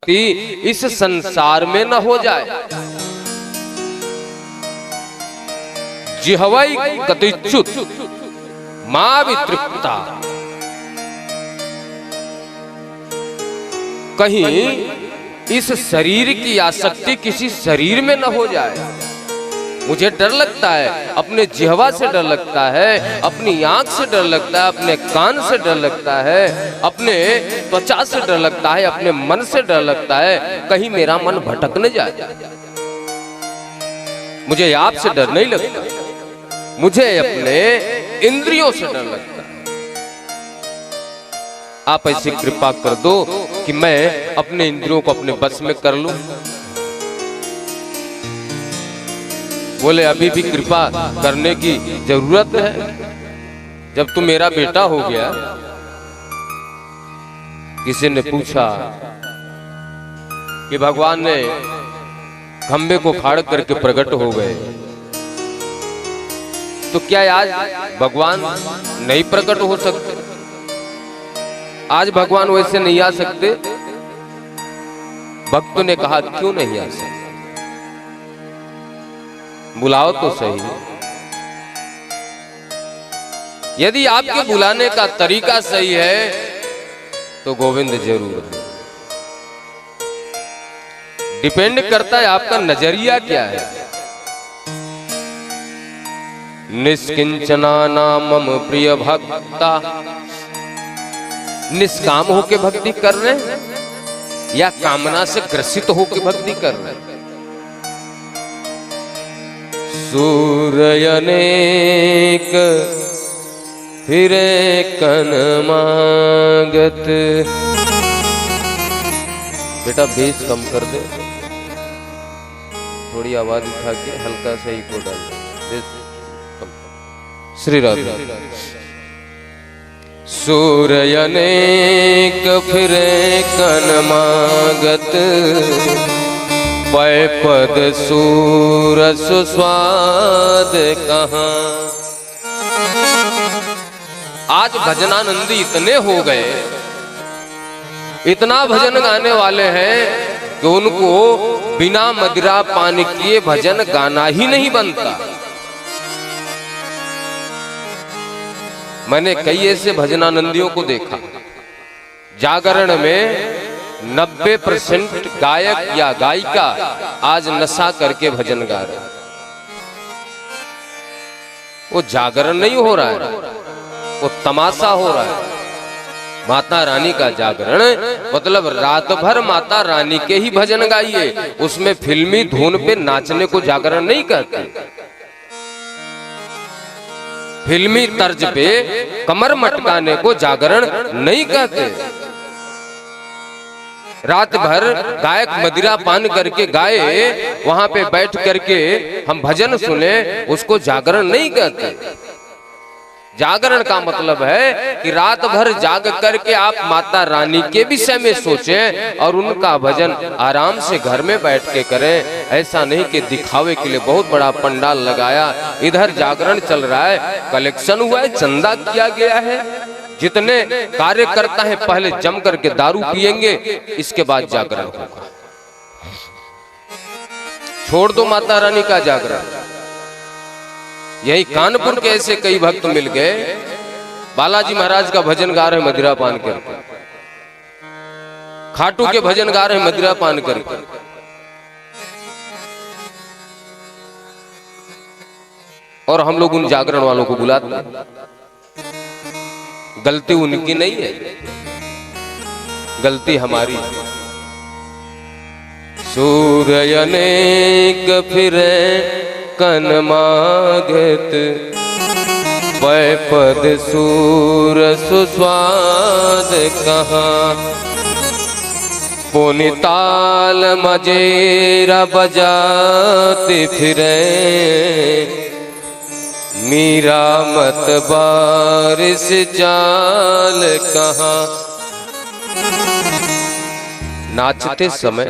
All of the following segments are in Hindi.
इस संसार में न हो जाए। जिह्वै कतिच्युत मां वितृप्ता, कहीं इस शरीर की आसक्ति किसी शरीर में न हो जाए। मुझे डर लगता है, अपने जिह्वा से डर लगता है, अपनी आंख से डर लगता है, अपने कान से डर लगता है, अपने त्वचा से डर लगता है, अपने मन से डर लगता है, कहीं मेरा मन भटक न जाए। मुझे आपसे डर नहीं लगता, मुझे अपने इंद्रियों से डर लगता है। आप ऐसी कृपा कर दो कि मैं अपने इंद्रियों को अपने बस में कर लूं। बोले अभी भी कृपा करने की जरूरत है। जब तू मेरा बेटा हो गया, किसी ने पूछा कि भगवान ने खंबे को फाड़ करके प्रकट हो गए, तो क्या आज भगवान नहीं प्रकट हो सकते? आज भगवान वैसे नहीं आ सकते? भक्तों ने कहा क्यों नहीं आ सकते? बुलाओ तो सही। यदि आपके बुलाने का तरीका सही है तो गोविंद जरूर है। डिपेंड करता है आपका नजरिया क्या है। निष्किंचना नामम प्रिय भक्ता, निष्काम होके भक्ति कर रहे हैं या कामना से ग्रसित होके भक्ति कर रहे हैं? सूर्य अनेक फिरे कनमागत। बेटा बेस कम कर दे, थोड़ी आवाज उठा के हल्का सा ही को डाल दे। श्री राधे। सूर्य अनेक फिरे कनमागत, पै पद सूर सुस्वाद कहाँ। आज भजनानंदी इतने हो गए, इतना भजन गाने वाले हैं कि उनको बिना मदिरा पान किए भजन गाना ही नहीं बनता। मैंने कई ऐसे भजनानंदियों को देखा, जागरण में 90% गायक या गायिका आज नशा करके भजन गा रहे। वो जागरण नहीं हो रहा है, वो तमाशा हो रहा है। माता रानी का जागरण मतलब रात भर माता रानी के ही भजन गाइए, उसमें फिल्मी धुन पे नाचने को जागरण नहीं कहते। फिल्मी तर्ज पे कमर मटकाने को जागरण नहीं कहते। रात भर गायक मदिरा पान करके गाए, वहां पे बैठ करके हम भजन सुने, उसको जागरण नहीं कहते। जागरण का मतलब है कि रात भर जाग करके आप माता रानी के विषय में सोचें और उनका भजन आराम से घर में बैठ के करें। ऐसा नहीं कि दिखावे के लिए बहुत बड़ा पंडाल लगाया, इधर जागरण चल रहा है, कलेक्शन हुआ है, चंदा किया गया है। जितने कार्य करता है पहले जम करके दारू पिएंगे, इसके बाद जागरण होगा। छोड़ दो माता रानी का जागरण। यही कानपुर के ऐसे कई भक्त मिल गए, बालाजी महाराज का भजन गा रहे मदिरा पान करके, खाटू के भजन गा रहे मदिरा पान करके। और हम लोग उन जागरण वालों को बुलाते हैं। गलती उनकी नहीं है, गलती हमारी। सूर्य अनेक फिरे कनमागत, पै पद सूर सुस्वाद कहाँ। पुनिताल मजेरा बजाते फिरे, मीरा मत बारिश चाल कहाँ। नाचते समय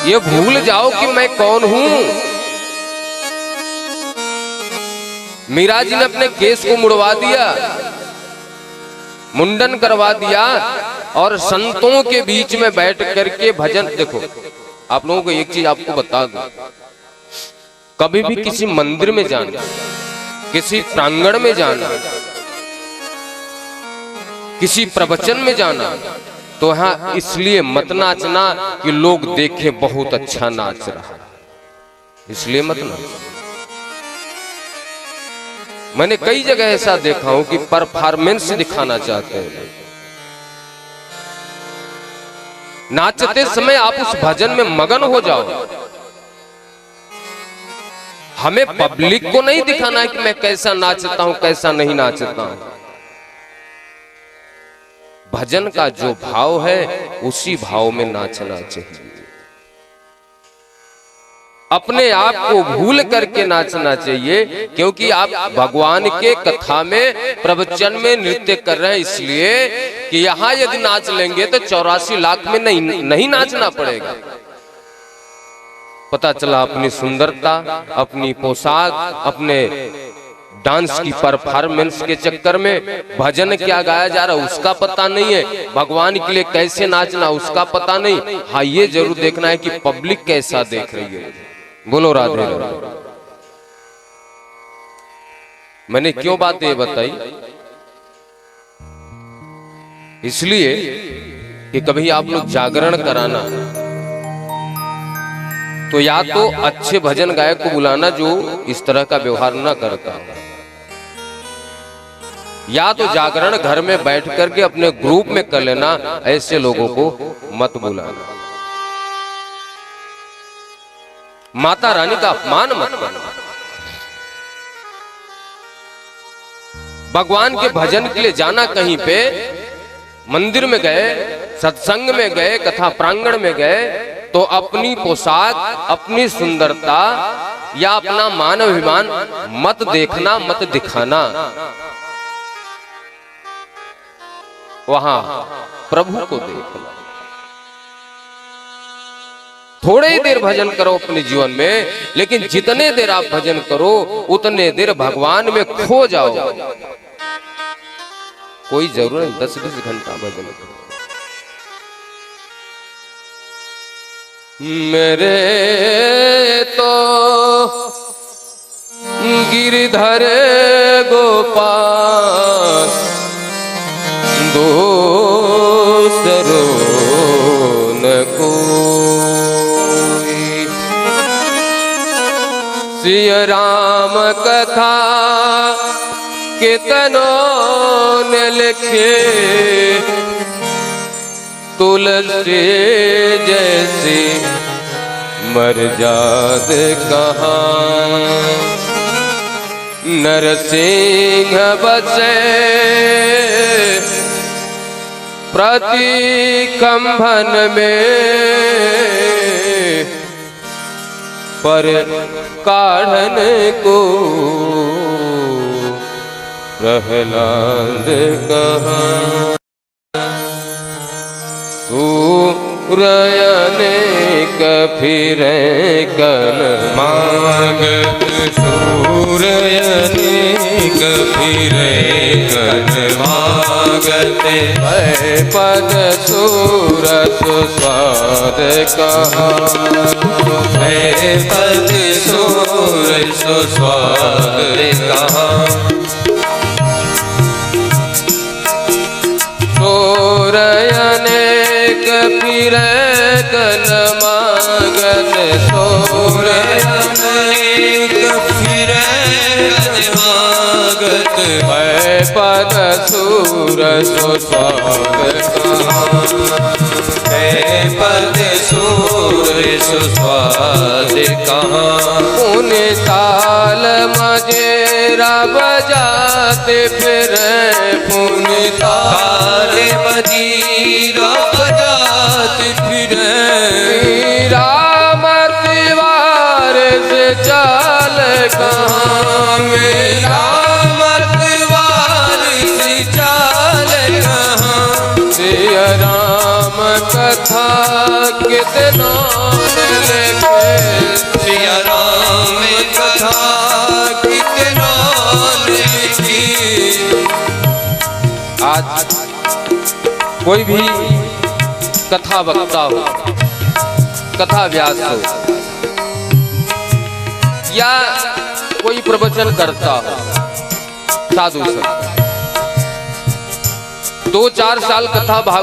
ये भूल जाओ कि मैं कौन हूं। मीरा जी ने अपने केस को मुड़वा दिया, मुंडन करवा दिया, और संतों के बीच में बैठ करके भजन। देखो आप लोगों को एक चीज आपको बता दूं, कभी भी किसी मंदिर में जाना, किसी प्रांगण में जाना, किसी प्रवचन में जाना, तो हाँ इसलिए मत नाचना कि लोग देखे बहुत अच्छा नाच रहा, इसलिए मत नाचना। मैंने कई जगह ऐसा देखा हूं कि परफॉर्मेंस दिखाना चाहते हैं। नाचते समय आप उस भजन में मगन हो जाओ। हमें पब्लिक को नहीं दिखाना है कि मैं कैसा नाचता हूं कैसा नहीं नाचता हूं। भजन का जो भाव है उसी भाव में नाचना चाहिए। अपने आप को भूल करके नाचना चाहिए, क्योंकि आप भगवान के कथा में प्रवचन में नृत्य कर रहे हैं, इसलिए कि यहां यदि नाच लेंगे तो 84 लाख में नहीं नाचना पड़ेगा। पता चला अपनी सुंदरता, अपनी पोशाक, अपने डांस की परफॉर्मेंस के चक्कर में भजन क्या गाया जा रहा है उसका पता नहीं है, भगवान के लिए कैसे नाचना उसका पता नहीं। हाँ ये जरूर देखना है कि पब्लिक कैसा देख रही है। बोलो राधे राधे। मैंने क्यों बात ये बताई, इसलिए कि कभी आप लोग जागरण कराना तो या तो अच्छे भजन गायक को बुलाना जो इस तरह का व्यवहार ना करता, या तो जागरण घर में बैठ करके अपने ग्रुप में कर लेना। ऐसे लोगों को मत बुलाना। माता रानी का अपमान मत करना। भगवान के भजन के लिए जाना, कहीं पे मंदिर में गए, सत्संग में गए, कथा प्रांगण में गए, तो अपनी पोशाक, अपनी सुंदरता या अपना मान अभिमान मत देखना, मत दिखाना। वहां प्रभु को देखना। थोड़े ही देर भजन करो अपने जीवन में, लेकिन जितने देर आप भजन करो उतने देर भगवान में खो जाओ। कोई जरूरत नहीं 10-10 घंटा भजन करो। मेरे तो गिरधर गोपाल दूसरो न कोई, सिय राम कथा कितनों ने लिखे, तुलसी जैसी मर्याद कहाँ, नरसिंह बसे प्रति कंभन में, पर काढ़न को प्रहलाद कहाँ। सूरयने कफिरे कन मागत, सूरयने कफिरे कन मागत, पद सूरत स्वाद कहाँ, पद सूरत स्वाद कहाँ। सूरयने कफिरे कन मागत, सूरयने कफिरे कन मागत, पद सूरत स्वाद कहाँ, पद सूरत स्वाद कहाँ। उन ताल मजेरा बजाते फिरे, पुन ताल मजीरा बजाते फिरे, राम तिवार से चाल कहाँ, मेरा मर्तवार से चाल कहाँ। सिय राम कथा कितना लिखे, सिय राम कथा कितना लिखी। आज कोई भी कथा वक्ता हो, कथा व्यास हो, या कोई प्रवचन करता हो, साधु संत, 2-4 साल कथा भागवत